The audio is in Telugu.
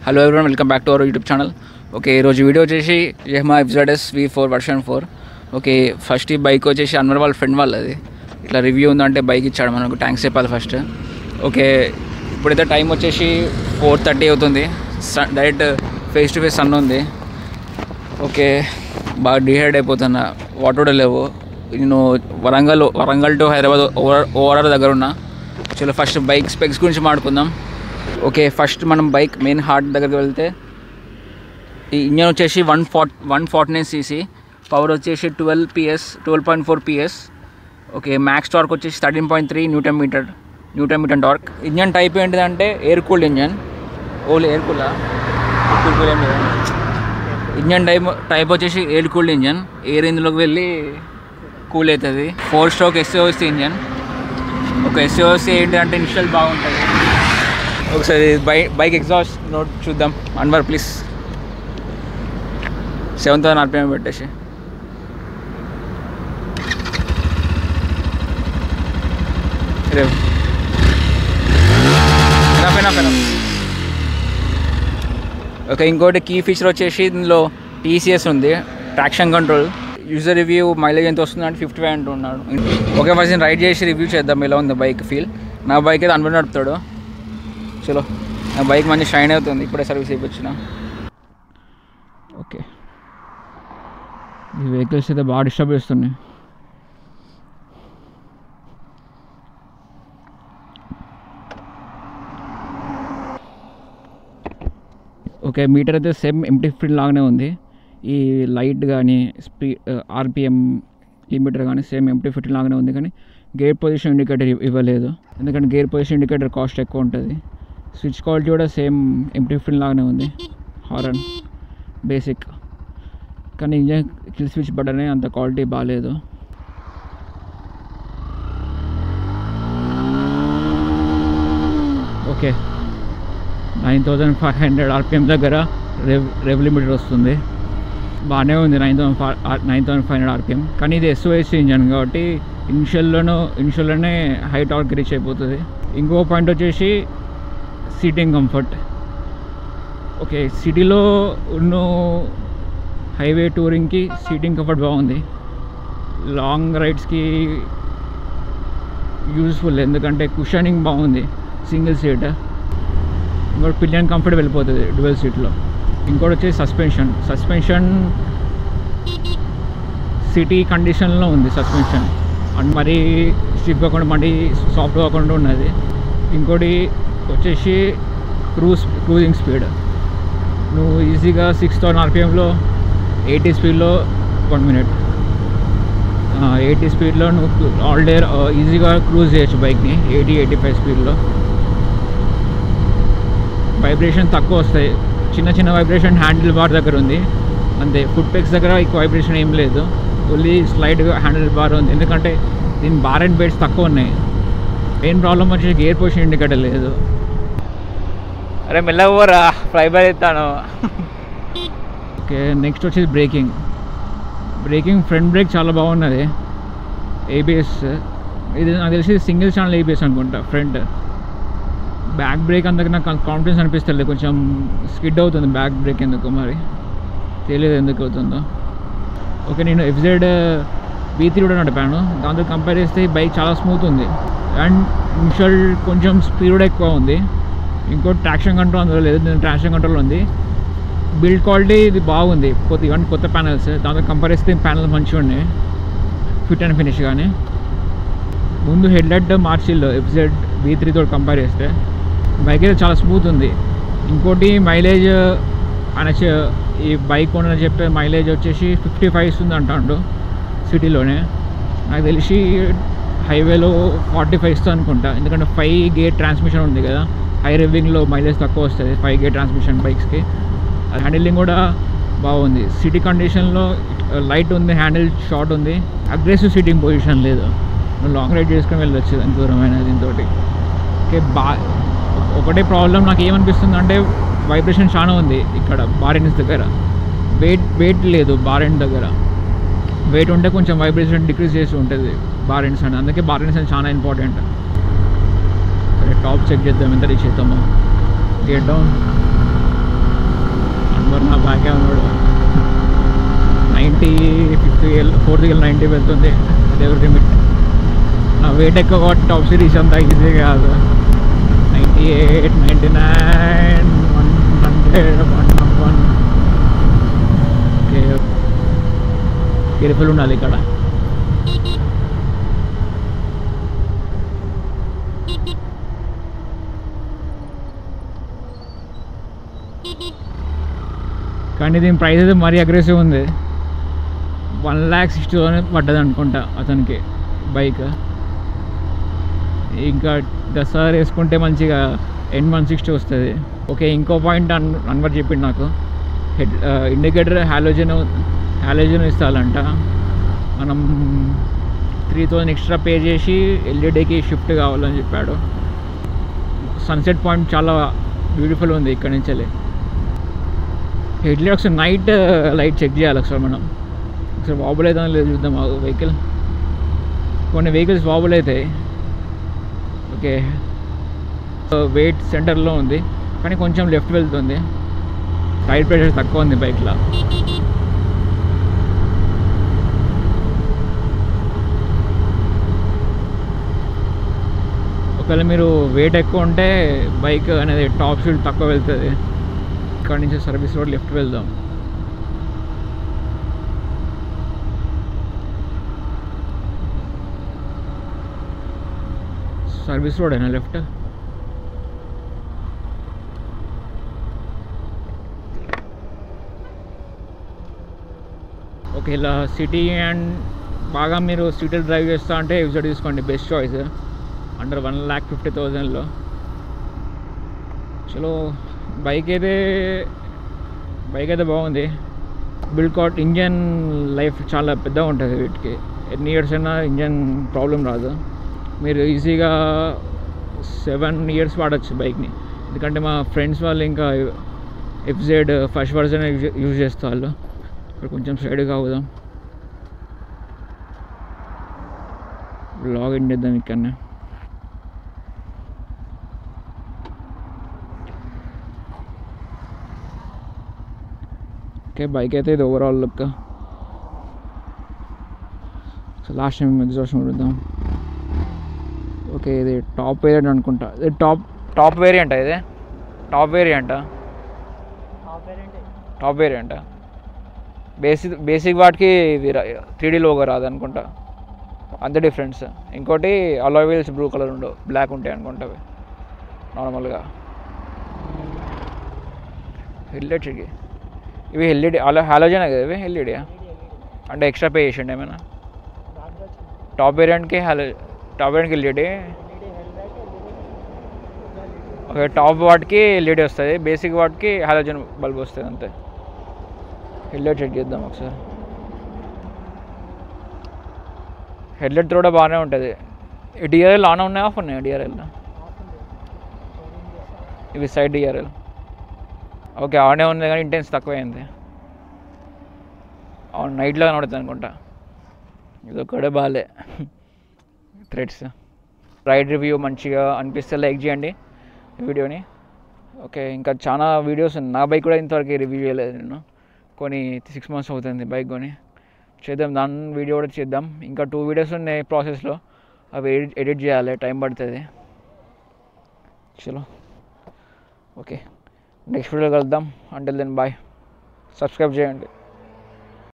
Hello everyone, welcome back to our YouTube channel. Okay, ఈరోజు వీడియో వచ్చేసి Yamaha FZS V4 version 4. Okay, first ఈ బైక్ వచ్చేసి అన్వర్ వాళ్ళ ఫ్రెండ్ వాళ్ళది. ఇట్లా రివ్యూ ఉందంటే బైక్ ఇచ్చాడు మనకు. థ్యాంక్స్ చెప్పాలి ఫస్ట్. ఓకే, ఇప్పుడైతే టైం వచ్చేసి 4:30 అవుతుంది. Direct face to face sun ఉంది. ఓకే, బాగా డిహైడ్ అయిపోతున్నా, వాటర్ కూడా లేవు. నేను వరంగల్ టు హైదరాబాద్ ఓఆర్ఆర్ దగ్గర ఉన్నా. చలో ఫస్ట్ బైక్ స్పెక్స్ గురించి మాట్లాడుకుందాం. ఓకే, ఫస్ట్ మనం బైక్ మెయిన్ హార్ట్ దగ్గరికి వెళ్తే ఈ ఇంజన్ వచ్చేసి 149 cc, పవర్ వచ్చేసి 12.4 PS. ఓకే, మ్యాక్స్ టార్క్ వచ్చేసి 13.3 newton metre torque. Engine type ఏంటిదంటే air cooled engine. Only air cool ఏం లేదు. ఇంజన్ టైప్ వచ్చేసి ఎయిర్ కూల్డ్ ఇంజన్. ఎయిర్ ఇందులోకి వెళ్ళి కూల్ అవుతుంది. 4-stroke SOC engine. ఒక SOC ఏంటంటే ఇనిషియల్ బాగుంటుంది. ఒకసారి బైక్ ఎగ్జాస్ట్ నోట్ చూద్దాం. అన్వర్ ప్లీజ్ 7,000 RPM పెట్టేసి. ఓకే, ఇంకోటి కీ ఫీచర్ వచ్చేసి ఇందులో TCS ఉంది, traction control. User review mileage ఎంత వస్తుంది అంటే 55 అంటున్నాడు. ఓకే, ఫస్ట్ రైడ్ చేసి రివ్యూ చేద్దాం ఎలా ఉంది బైక్ ఫీల్. నా బైక్ అయితే అన్వర్ నడుపుతాడు. చలో, నా బైక్ మంచి షైన్ అవుతుంది, ఇప్పుడే సర్వీస్ అయిపోయిన. ఓకే, ఈ వెహికల్స్ అయితే బాగా డిస్టర్బ్ చేస్తున్నాయి. ఓకే, మీటర్ అయితే సేమ్ ఎంటీ ఫీల్డ్ లాగానే ఉంది. ఈ లైట్ కానీ RPM లిమిటర్ కానీ సేమ్ ఎంటీ ఫీల్డ్ లాగానే ఉంది. కానీ గేర్ పొజిషన్ ఇండికేటర్ ఇవ్వలేదు, ఎందుకంటే గేర్ పొజిషన్ ఇండికేటర్ కాస్ట్ ఎక్కువ ఉంటుంది. స్విచ్ క్వాలిటీ కూడా సేమ్ ఎంటీ ఫీల్డ్ లాగానే ఉంది. హారన్ బేసిక్, కానీ ఇంజన్ కిల్ స్విచ్ బటనే అంత క్వాలిటీ బాగాలేదు. ఓకే, 9,500 RPM దగ్గర రెవ్ లిమిటర్ వస్తుంది. బాగానే ఉంది 9,500 RPM. కానీ ఇది SOS ఇంజన్ కాబట్టి ఇనిషియల్లోనే హై టార్క్ రీచ్ అయిపోతుంది. ఇంకో పాయింట్ వచ్చేసి సీటింగ్ కంఫర్ట్. ఓకే, సిటీలో ఉన్న హైవే టూరింగ్కి సీటింగ్ కంఫర్ట్ బాగుంది. లాంగ్ రైడ్స్కి యూజ్ఫుల్, ఎందుకంటే కుషనింగ్ బాగుంది. సింగిల్ సీట్, ఇంకోటి పిలియన్ కంఫర్ట్ వెళ్ళిపోతుంది డ్యువల్ సీట్లో. ఇంకోటి వచ్చేసి సస్పెన్షన్ సిటీ కండిషన్లో ఉంది సస్పెన్షన్. అండ్ మరీ స్టిఫ్ కాకుండా మరీ సాఫ్ట్ కాకుండా ఉన్నది. ఇంకోటి వచ్చేసి క్రూజింగ్ స్పీడ్. నువ్వు ఈజీగా 6,000 RPMలో 80 స్పీడ్లో 1 minute, 80 స్పీడ్లో నువ్వు ఆల్ డే ఈజీగా క్రూజ్ చేయొచ్చు బైక్ని. 80-85 స్పీడ్లో. వైబ్రేషన్ తక్కువ వస్తాయి, చిన్న వైబ్రేషన్ హ్యాండిల్ బార్ దగ్గర ఉంది అంతే. ఫుట్ పెక్స్ దగ్గర ఎక్కువ వైబ్రేషన్ ఏం లేదు, ఓన్లీ స్లైడ్గా హ్యాండిల్ బార్ ఉంది. ఎందుకంటే దీని బార్ అండ్ బెడ్స్ తక్కువ ఉన్నాయి. మెయిన్ ప్రాబ్లం వచ్చేసి గేర్ పొజిషన్ ఇండికేటర్ లేదు. అరే మెల్లగా ఫ్లై బై ఎత్తాను. ఓకే, నెక్స్ట్ వచ్చేసి బ్రేకింగ్ ఫ్రంట్ బ్రేక్ చాలా బాగున్నది. ABS ఇది నాకు తెలిసి సింగిల్ ఛానల్ ABS అనుకుంటా ఫ్రంట్. బ్యాక్ బ్రేక్ అందుకు నాకు కాన్ఫిడెన్స్ అనిపిస్తుంది, కొంచెం స్కిడ్ అవుతుంది బ్యాక్ బ్రేక్. ఎందుకు మరి తెలియదు ఎందుకు అవుతుందో. ఓకే, నేను FZ V3 కూడా నడిపాను, దాంతో కంపేర్ చేస్తే ఈ బైక్ చాలా స్మూత్ ఉంది. అండ్ ఇనిషియల్ కొంచెం స్పీడ్ కూడా ఎక్కువ ఉంది. ఇంకోటి ట్రాక్షన్ కంట్రోల్ అందులో లేదు, నేను ట్రాక్షన్ కంట్రోల్ ఉంది. బిల్డ్ క్వాలిటీ ఇది బాగుంది, కొత్త ప్యానల్స్, దాంతో కంపేర్ చేస్తే ప్యానల్స్ మంచిగా ఉన్నాయి, ఫిట్ అండ్ ఫినిష్. కానీ ముందు హెడ్లైట్ మార్చిల్లో FZ V3 తోటి కంపేర్ చేస్తే బైక్ అయితే చాలా స్మూత్ ఉంది. ఇంకోటి మైలేజ్ ఈ బైక్ ఓనర్ చెప్పే మైలేజ్ వచ్చేసి 55 ఇస్తుంది అంటాడు సిటీలోనే. నాకు తెలిసి హైవేలో 45 ఇస్తుంది అనుకుంటా, ఎందుకంటే 5 గేర్ ట్రాన్స్మిషన్ ఉంది కదా. హై రివింగ్లో మైలేజ్ తక్కువ వస్తుంది 5 గేర్ ట్రాన్స్మిషన్ బైక్స్కి. హ్యాండిలింగ్ కూడా బాగుంది. సిటీ కండిషన్లో లైట్ ఉంది, హ్యాండిల్ షార్ట్ ఉంది, అగ్రెసివ్ సీటింగ్ పొజిషన్ లేదు. నువ్వు లాంగ్ రైడ్ చేసుకుని వెళ్ళొచ్చు ఎంత దూరమైన దీంతో. ఓకే, ఒకటే ప్రాబ్లం నాకు ఏమనిపిస్తుంది అంటే వైబ్రేషన్ చాలా ఉంది ఇక్కడ బార్ ఎండ్స్ దగ్గర. వెయిట్ లేదు బార్ ఎండ్ దగ్గర. వెయిట్ ఉంటే కొంచెం వైబ్రేషన్ డిక్రీజ్ చేసి ఉంటుంది బార్ ఎండ్స్ అని. అందుకే బార్ ఎండ్స్ అని చాలా ఇంపార్టెంట్. సరే, టాప్ చెక్ చేద్దాం ఎంత రీచ్ అవుతామో. గేట్ డౌన్ పోర్చుగల్ 90 వెళ్తుంది, దేవుడి లిమిట్. నా వెయిట్ ఎక్కువ కాబట్టి టాప్ సిరీస్ అంతా ఈజీ కాదు. 98, 99, 100, 101. ఓకే, కేర్ఫుల్ ఉండాలి ఇక్కడ. కానీ దీని ప్రైస్ అయితే మరీ అగ్రెసివ్ ఉంది. 1,60,000 పడ్డది అనుకుంటా అతనికి బైక్. ఇంకా దసరా వేసుకుంటే మంచిగా N160 వస్తుంది. ఓకే, ఇంకో పాయింట్ అన్వర్ చెప్పిండు నాకు. ఇండికేటర్ హాలోజన్ ఇస్తాలంట. మనం 3,000 ఎక్స్ట్రా పే చేసి ఎల్ఈడీకి షిఫ్ట్ కావాలని చెప్పాడు. సన్సెట్ పాయింట్ చాలా బ్యూటిఫుల్ ఉంది ఇక్కడ నుంచి. హెడ్లైట్ ఒకసారి నైట్ లైట్ చెక్ చేయాలి ఒకసారి మనం. ఒకసారి వాబుల్ అవుతుందో లేదు చూద్దాం. వెహికల్ కొన్ని వెహికల్స్ వాబుల్ అవుతాయి. ఓకే, వెయిట్ సెంటర్లో ఉంది కానీ కొంచెం లెఫ్ట్ వెళ్తుంది. టైర్ ప్రెషర్ తక్కువ ఉంది బైక్లో. ఒకవేళ మీరు వెయిట్ ఎక్కువ ఉంటే బైక్ అనేది టాప్ స్పీడ్ తక్కువ వెళ్తుంది. ఇక్కడ నుంచి సర్వీస్ రోడ్ లెఫ్ట్ వెళ్దాం. సర్వీస్ రోడ్ అయినా లెఫ్ట్. ఓకే, ఇలా సిటీ అండ్ బాగా మీరు సిటీలో డ్రైవ్ చేస్తా అంటే ఇవి తీసుకోండి, బెస్ట్ చాయిస్. అండర్ 1,50,000లో. చలో, బైక్ అయితే బాగుంది. బిల్డ్ క్వాలిటీ, ఇంజన్ లైఫ్ చాలా పెద్దగా ఉంటుంది వీటికి. ఎన్ని ఇయర్స్ అయినా ఇంజన్ ప్రాబ్లం రాదు. మీరు ఈజీగా 7 ఇయర్స్ వాడచ్చు బైక్ని. ఎందుకంటే మా ఫ్రెండ్స్ వాళ్ళు ఇంకా FZ ఫస్ట్ వర్జన్ యూజ్ చేస్తారు వాళ్ళు. ఇక్కడ కొంచెం సైడ్గా అవుదాం, లాగిన్ చేద్దాం ఇక్కడనే. ఓకే, బైక్ అయితే ఇది overall look. Last time exhaust చూద్దాం. ఓకే, ఇది టాప్ వేరియంట్ అనుకుంటా. ఇది టాప్ వేరియంటా? ఇది టాప్ వేరియంటా? బేసిక్ వాటికి ఇది 3D లోగో రాదు అనుకుంటా, అంత డిఫరెన్స్. ఇంకోటి అలాయ్ వీల్స్ బ్లూ కలర్ ఉండవు, బ్లాక్ ఉంటాయి అనుకుంటా అవి నార్మల్గా. హెడ్లైట్స్ ఇవి ఎల్ఈడి హాలోజన్ కదా ఇవి? ఎల్ఈడియా అంటే ఎక్స్ట్రా పే చేసిండు ఏమైనా? టాప్ వేరియంట్కి ఎల్ఈడి. ఓకే, టాప్ వాటికి ఎల్ఈడి వస్తుంది, బేసిక్ వాటికి హాలోజన్ బల్బ్ వస్తుంది అంతే. హెడ్లైట్ చెక్ చేద్దాం ఒకసారి. హెడ్లైట్ కూడా బాగానే ఉంటుంది. ఈ డిఆర్ఎల్ ఆన్ ఉన్నాయి, ఆఫ్ ఉన్నాయి డిఆర్ఎల్లో? ఇవి సైడ్ డిఆర్ఎల్. ఓకే, ఆనే ఉంది కానీ ఇంటెన్స్ తక్కువైంది. అవును, నైట్లో కనబడుతుంది అనుకుంటా. ఇది ఒక్కడే బాగాలే. థ్రెడ్స్ రైడ్ రివ్యూ మంచిగా అనిపిస్తే లైక్ చేయండి వీడియోని. ఓకే, ఇంకా చాలా వీడియోస్ ఉన్నాయి. నా బైక్ కూడా ఇంతవరకు రివ్యూ చేయలేదు నేను. 6 months అవుతుంది బైక్ కొని. చేద్దాం, దాని వీడియో కూడా చేద్దాం. ఇంకా 2 వీడియోస్ ఉన్నాయి ప్రాసెస్లో, అవి ఎడిట్ చేయాలి, టైం పడుతుంది. చలో, ఓకే, నెక్స్ట్ వీడియో కలుద్దాం. Until then bye. సబ్స్క్రైబ్ చేయండి.